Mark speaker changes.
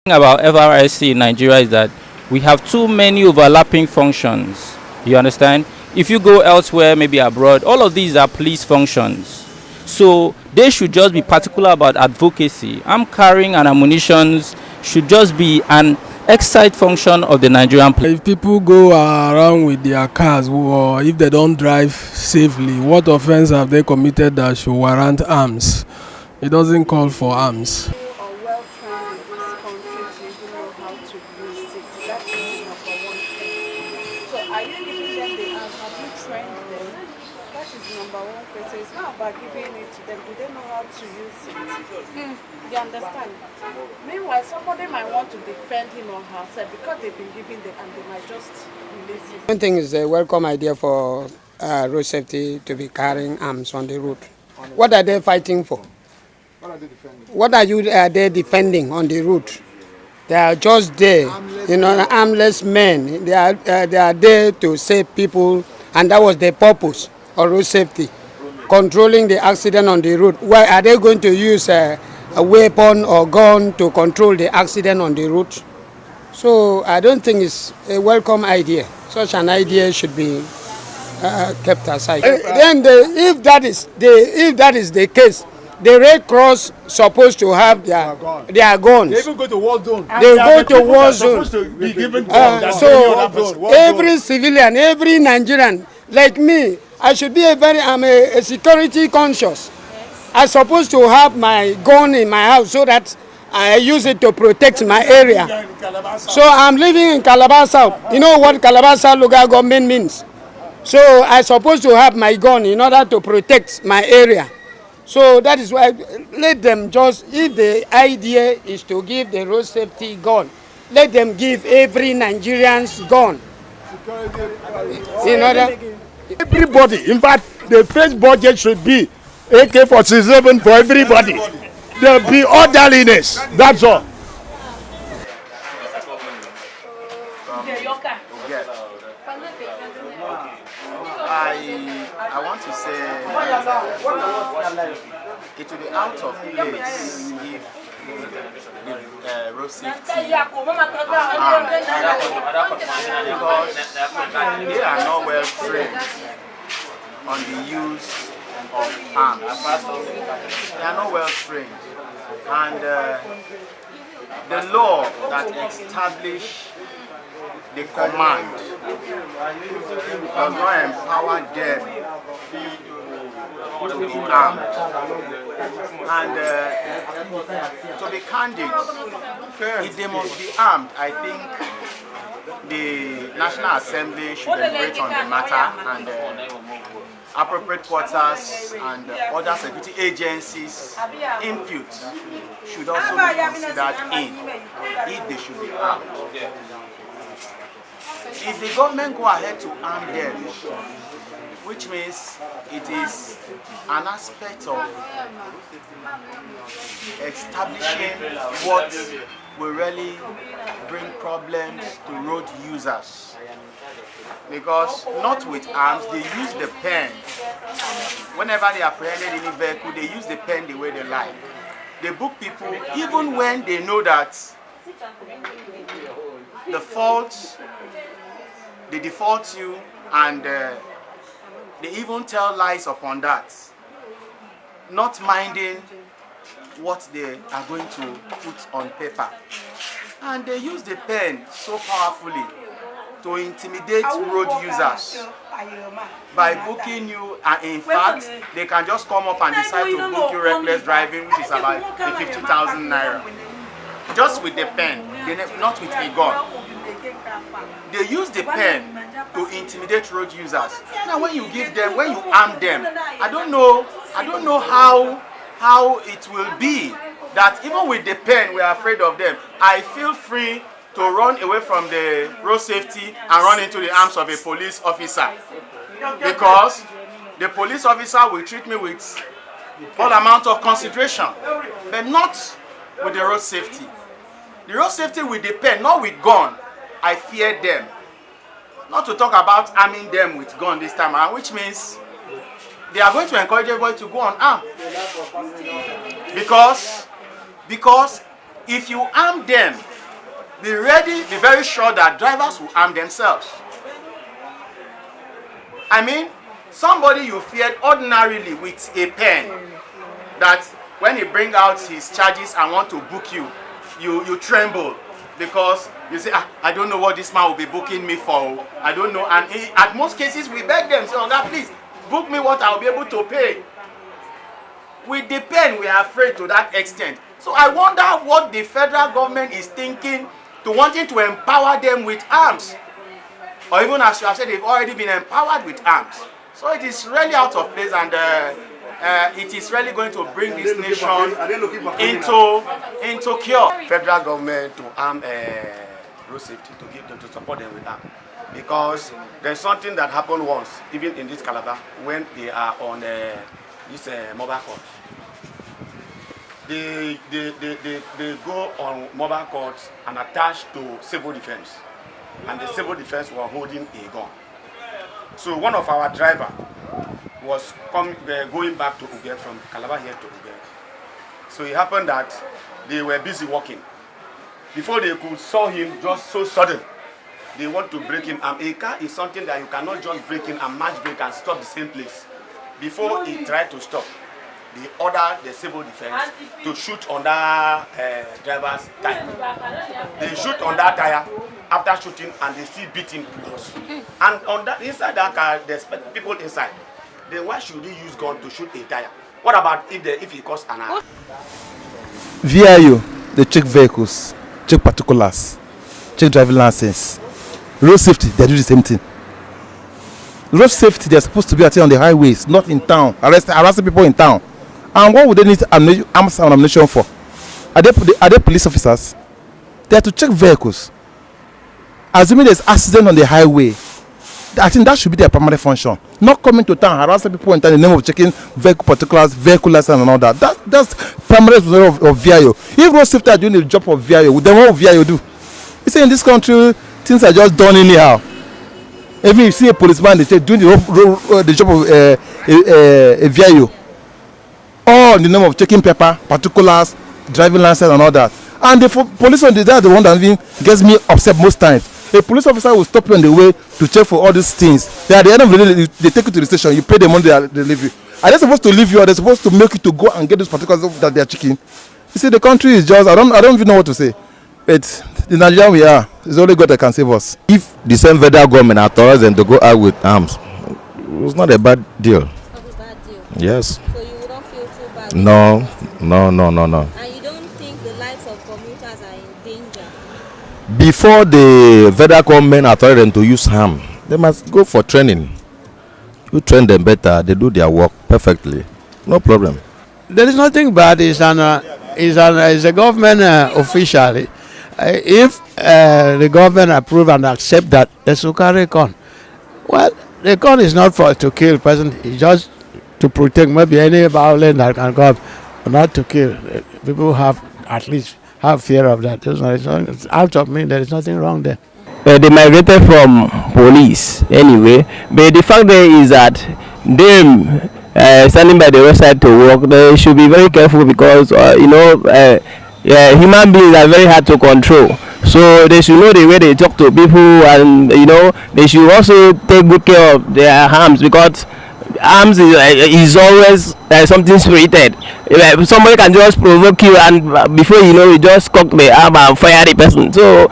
Speaker 1: About FRSC in Nigeria is that we have too many overlapping functions. You understand? If you go elsewhere, maybe abroad, all of these are police functions. So they should just be particular about advocacy. Arm carrying and ammunitions should just be an exercise function of the Nigerian police.
Speaker 2: If people go around with their cars or if they don't drive safely, what offense have they committed that should warrant arms? It doesn't call for arms.
Speaker 3: Are well trained in this country to even know how to use it. That is number one thing. So are you giving them the arms? Have you trained them? That is number one question. It's not about giving it to them. Do they know how to use it? You understand? Meanwhile, somebody might want to defend him or herself because they've been giving them and they might just release it.
Speaker 4: I think it's a welcome idea for road safety to be carrying arms on the road. What are they fighting for?
Speaker 5: What are they defending?
Speaker 4: What are they defending on the route? They are just there, armless men. They are there to save people, and that was the purpose of road safety, controlling the accident on the route. Why are they going to use a weapon or gun to control the accident on the route? So I don't think it's a welcome idea. Such an idea should be kept aside. Then, if that is the case, the Red Cross supposed to have their guns.
Speaker 5: They even go to war zone.
Speaker 4: They go to war zone.
Speaker 5: Supposed to be given
Speaker 4: So every civilian, every Nigerian, like me, I'm a security conscious. I'm supposed to have my gun in my house so that I use it to protect my area. So I'm living in Calabar South. You know what Calabar South local government means? So I'm supposed to have my gun in order to protect my area. So that is why let them just, if the idea is to give the road safety gun, let them give every Nigerian's gun.
Speaker 5: Everybody, in fact, the first budget should be AK-47 for everybody. There will be orderliness. That's all.
Speaker 6: I want to say it will be out of place if the road safety because they are not well trained on the use of arms. They are not well trained, and the law that established the command does not empower them to be armed. And to be candid, if they must be armed, I think the National Assembly should deliberate on the matter, and appropriate quarters and other security agencies' input should also be considered if they should be armed. If the government go ahead to arm them, which means it is an aspect of establishing what will really bring problems to road users. Because not with arms, they use the pen. Whenever they apprehended any vehicle, they use the pen the way they like. They book people even when they know that the fault, they default you, and they even tell lies upon that, not minding what they are going to put on paper. And they use the pen so powerfully to intimidate road users by booking you, and in fact they can just come up and decide to book you reckless driving, which is about the 50,000 naira, just with the pen, not with a gun. They use the pen to intimidate road users. Now when you give them, when you arm them, I don't know how it will be that even with the pen we are afraid of them. I feel free to run away from the road safety and run into the arms of a police officer, because the police officer will treat me with all amount of consideration, but not with the road safety. The road safety with the pen, not with gun. I fear them. Not to talk about arming them with gun this time around, which means they are going to encourage everybody to go on arm. Because if you arm them be ready, be very sure that drivers will arm themselves. I mean, somebody you feared ordinarily with a pen, that when he bring out his charges and want to book you, you tremble because you say, I don't know what this man will be booking me for. I don't know. And at most cases, we beg them, say, oh God, please book me what I'll be able to pay. With the pen, we are afraid to that extent. So I wonder what the federal government is thinking to wanting to empower them with arms. Or even as you have said, they've already been empowered with arms. So it is really out of place, and it is really going to bring this nation into cure.
Speaker 7: Federal government to arm road safety, to support them with arms. Because there's something that happened once, even in this Calabar, when they are on this mobile court. They go on mobile courts and attach to civil defense. And the civil defense were holding a gun. So one of our driver was going back to Uge, from Calabar here to Uge. So it happened that they were busy walking. Before they could saw him, just so sudden, they want to break him. A car is something that you cannot just break in and match break and stop the same place. Before he tried to stop, they ordered the civil defense to shoot on that driver's tire. They shoot on that tire. After shooting, and they still beat him close. And on that inside that car, there's people inside. Then why should they use gun to shoot a tire? What about if it costs an hour?
Speaker 8: VIO, they check vehicles, check particulars, check driving license. Road safety, they do the same thing. Road safety, they're supposed to be on the highways, not in town, harassing people in town. And what would they need arms and ammunition for? Are they police officers? They are to check vehicles. Assuming there's accident on the highway, I think that should be their primary function. Not coming to town, harassing people in town in the name of checking vehicle particulars, vehicle license and all that. That's primary responsibility of VIO. If road safety are doing the job of VIO, then what will VIO do? You see, in this country, things are just done anyhow. Even if you see a policeman, they doing the job of a VIO. All in the name of checking paper, particulars, driving license and all that. And the police on the one that even gets me upset most times. A police officer will stop you on the way to check for all these things. Then at the end of the day, they take you to the station. You pay the money, they leave you. Are they supposed to leave you, or are they supposed to make you to go and get those particulars that they are checking? You see, the country is just, I don't even know what to say. But the Nigerian we are, it's only God that can save us.
Speaker 9: If the same federal government authorized them to go out with arms, it was not a bad deal.
Speaker 10: Not a bad deal?
Speaker 9: Yes.
Speaker 10: So you wouldn't feel too bad?
Speaker 9: No.
Speaker 10: And you don't think the lives of commuters are in danger?
Speaker 9: Before the federal government authorized them to use arms, they must go for training. You train them better, they do their work perfectly. No problem.
Speaker 11: There is nothing bad. It's a government official. If the government approve and accept that, they should carry gun. Well, the gun is not for to kill person. It's just to protect maybe any violence that can come, but not to kill. People have at least have fear of that. It's out of me. There is nothing wrong there.
Speaker 12: They migrated from police anyway, but the fact there is that them standing by the roadside to work, they should be very careful because human beings are very hard to control. So they should know the way they talk to people, and they should also take good care of their arms, because arms is always something spirited. Somebody can just provoke you, and before you know, you just cock the arm and fire the person. So